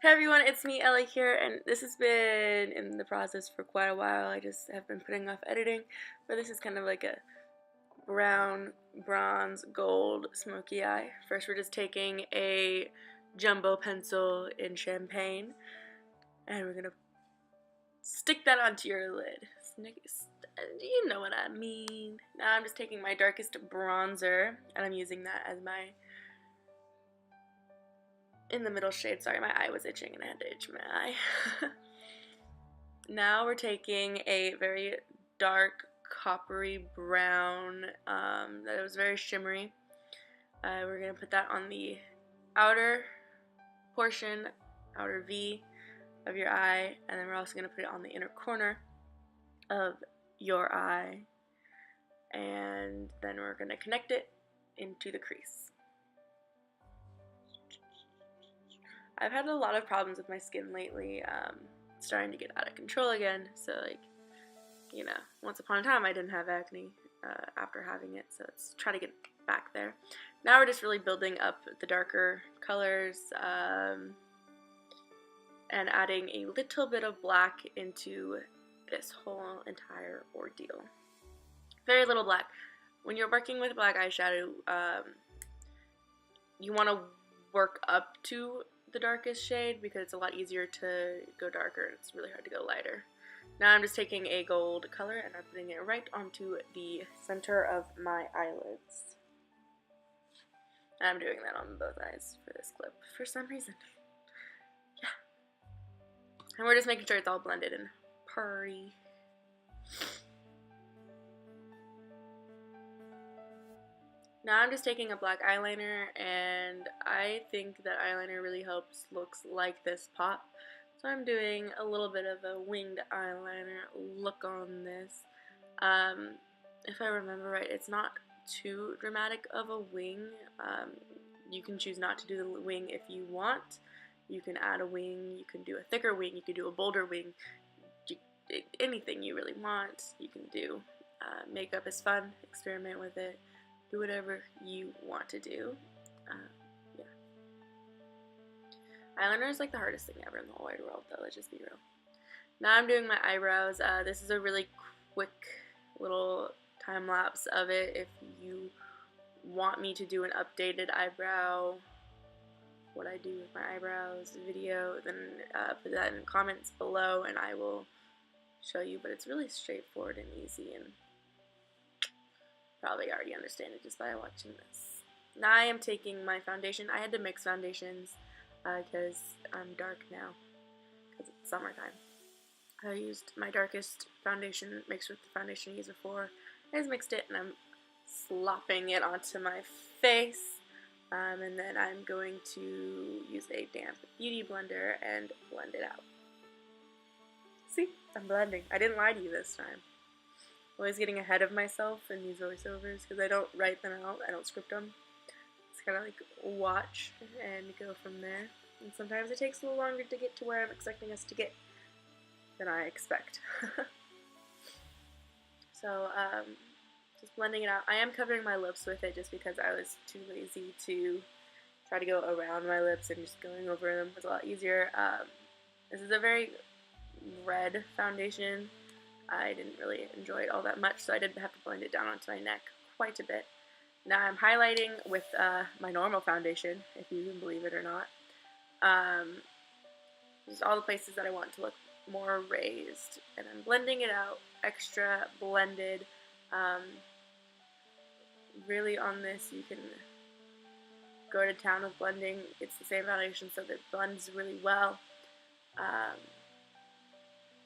Hey everyone, it's me, Ellie here, and this has been in the process for quite a while. I just have been putting off editing, but this is kind of like a brown, bronze, gold smoky eye. First, we're just taking a jumbo pencil in champagne, and we're gonna stick that onto your lid. You know what I mean. Now I'm just taking my darkest bronzer, and I'm using that as my in the middle shade. Sorry, my eye was itching and I had to itch my eye. Now we're taking a very dark coppery brown that was very shimmery. We're going to put that on the outer portion, outer V of your eye, and then we're also going to put it on the inner corner of your eye, and then we're going to connect it into the crease. I've had a lot of problems with my skin lately, starting to get out of control again, so once upon a time I didn't have acne after having it, so let's try to get back there. Now we're just really building up the darker colors and adding a little bit of black into this whole entire ordeal. Very little black. When you're working with black eyeshadow, you want to work up to the darkest shade because it's a lot easier to go darker and it's really hard to go lighter. Now I'm just taking a gold color and I'm putting it right onto the center of my eyelids. And I'm doing that on both eyes for this clip for some reason. Yeah. And we're just making sure it's all blended and pretty. Now I'm just taking a black eyeliner, and I think that eyeliner really helps looks like this pop. So I'm doing a little bit of a winged eyeliner look on this. If I remember right, it's not too dramatic of a wing. You can choose not to do the wing if you want. You can add a wing, you can do a thicker wing, you can do a bolder wing. Anything you really want, you can do. Makeup is fun, experiment with it. Do whatever you want to do. Yeah. Eyeliner is like the hardest thing ever in the whole wide world, though, let's just be real. Now I'm doing my eyebrows. This is a really quick little time lapse of it. If you want me to do an updated eyebrow, what I do with my eyebrows video, then put that in the comments below and I will show you. But it's really straightforward and easy, and probably already understand it just by watching this. Now I am taking my foundation. I had to mix foundations because I'm dark now because it's summertime. I used my darkest foundation mixed with the foundation I used before. I just mixed it and I'm slopping it onto my face. And then I'm going to use a damp beauty blender and blend it out. See? I'm blending. I didn't lie to you this time. Always getting ahead of myself in these voiceovers because I don't write them out, I don't script them. It's kind of like watch and go from there. And sometimes it takes a little longer to get to where I'm expecting us to get than I expect. So, just blending it out. I am covering my lips with it just because I was too lazy to try to go around my lips, and just going over them was a lot easier. This is a very red foundation. I didn't really enjoy it all that much, so I did have to blend it down onto my neck quite a bit. Now I'm highlighting with my normal foundation, if you can believe it or not. Just all the places that I want to look more raised, and I'm blending it out, extra blended. Really on this, you can go to town with blending. It's the same foundation, so that it blends really well.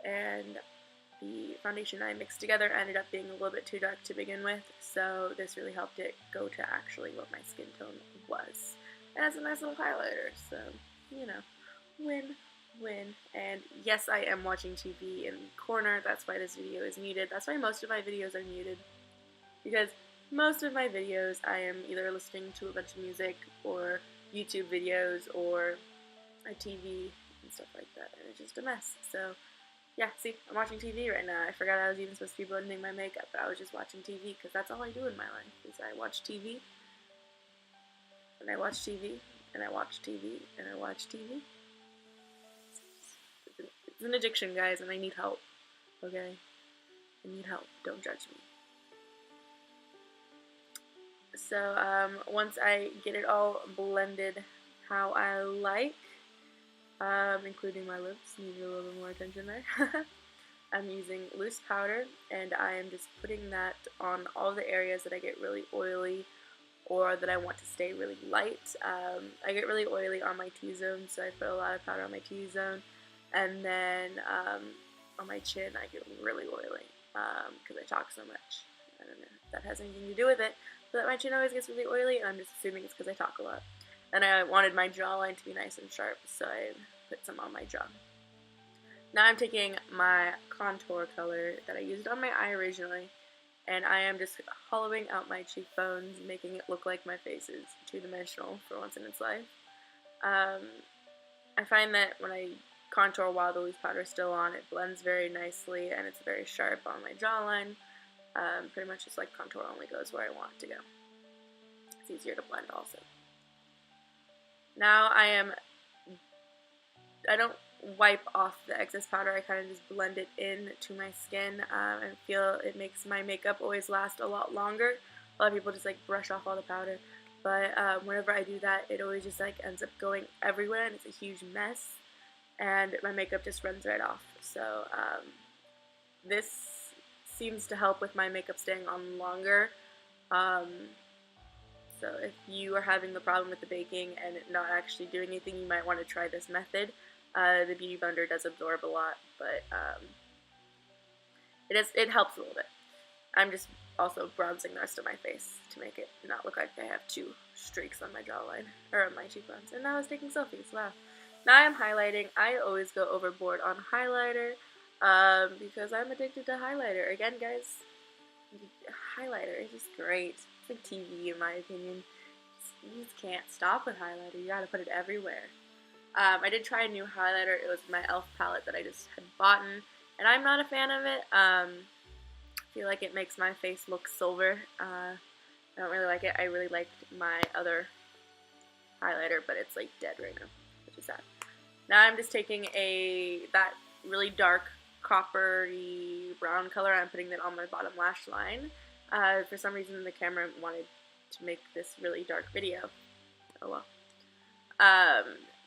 And the foundation I mixed together ended up being a little bit too dark to begin with, so this really helped it go to actually what my skin tone was. And it's a nice little highlighter, so, win, win. And yes, I am watching TV in the corner. That's why this video is muted. That's why most of my videos are muted, because most of my videos I am either listening to a bunch of music or YouTube videos or a TV and stuff like that, and it's just a mess. So yeah, see, I'm watching TV right now. I forgot I was even supposed to be blending my makeup, but I was just watching TV because that's all I do in my life, is I watch TV, and I watch TV, and I watch TV, and I watch TV. It's an addiction, guys, and I need help. Okay? I need help. Don't judge me. So, once I get it all blended how I like, including my lips, need a little bit more attention there. I'm using loose powder, and I am just putting that on all the areas that I get really oily or that I want to stay really light. I get really oily on my T-zone, so I put a lot of powder on my T-zone, and then on my chin I get really oily because I talk so much. I don't know if that has anything to do with it, but my chin always gets really oily, and I'm just assuming it's because I talk a lot. And I wanted my jawline to be nice and sharp, so I put some on my jaw. Now I'm taking my contour color that I used on my eye originally, and I am just hollowing out my cheekbones, making it look like my face is two-dimensional for once in its life. I find that when I contour while the loose powder is still on, it blends very nicely, and it's very sharp on my jawline. Pretty much just like contour only goes where I want it to go. It's easier to blend also. Now I don't wipe off the excess powder, I kind of just blend it into my skin and feel it makes my makeup always last a lot longer. A lot of people just like brush off all the powder, but whenever I do that, it always just like ends up going everywhere, and it's a huge mess, and my makeup just runs right off. So this seems to help with my makeup staying on longer. So if you are having the problem with the baking and not actually doing anything, you might want to try this method. The Beauty Blender does absorb a lot, but it helps a little bit. I'm just also bronzing the rest of my face to make it not look like I have two streaks on my jawline, or on my cheekbones. And now I was taking selfies, wow. Now I'm highlighting. I always go overboard on highlighter because I'm addicted to highlighter. Again, guys, highlighter is just great. It's like TV in my opinion. You just can't stop with highlighter. You gotta put it everywhere. I did try a new highlighter. It was my e.l.f. palette that I just had bought, and I'm not a fan of it. I feel like it makes my face look silver. I don't really like it. I really liked my other highlighter, but it's like dead right now, which is sad. Now I'm just taking that really dark coppery brown color. I'm putting that on my bottom lash line. For some reason the camera wanted to make this really dark video. Oh well.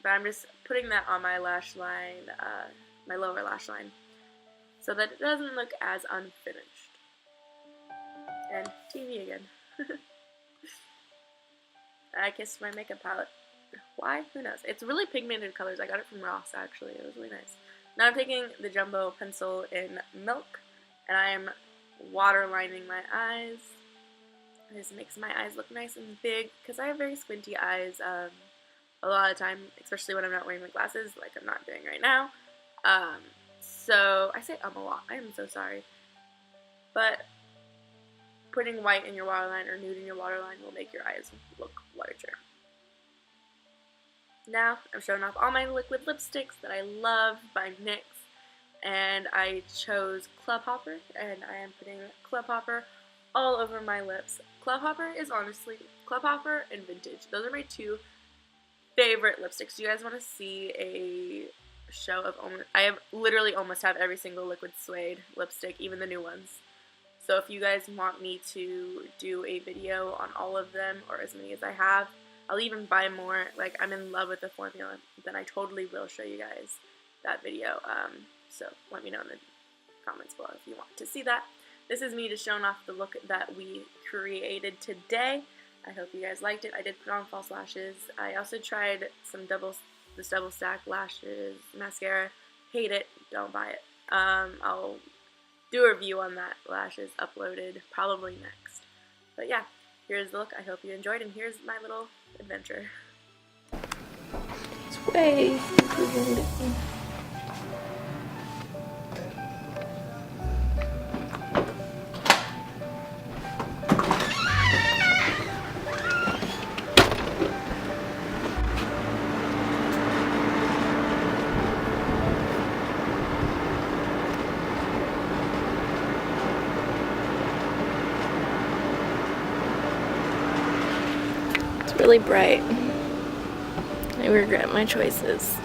But I'm just putting that on my lash line, my lower lash line, so that it doesn't look as unfinished. And TV again. I kissed my makeup palette. Why? Who knows? It's really pigmented colors. I got it from Ross, actually. It was really nice. Now I'm taking the Jumbo pencil in Milk, and I am waterlining my eyes. This makes my eyes look nice and big, because I have very squinty eyes. A lot of the time, especially when I'm not wearing my glasses, like I'm not doing right now. So I say a lot. I am so sorry. But putting white in your waterline or nude in your waterline will make your eyes look larger. Now I'm showing off all my liquid lipsticks that I love by NYX, and I chose Club Hopper, and I am putting Club Hopper all over my lips. Club Hopper is honestly, Club Hopper and Vintage. Those are my two favorite lipsticks. Do you guys want to see a show of I have literally almost have every single Liquid Suede lipstick, even the new ones. So if you guys want me to do a video on all of them, or as many as I have, I'll even buy more. Like, I'm in love with the formula, then I totally will show you guys that video. So let me know in the comments below if you want to see that. This is me just showing off the look that we created today. I hope you guys liked it. I did put on false lashes. I also tried this double stack lashes mascara. Hate it. Don't buy it. I'll do a review on that lashes uploaded probably next. But yeah, here's the look. I hope you enjoyed, and here's my little adventure. It's way improving it. Really bright. I regret my choices.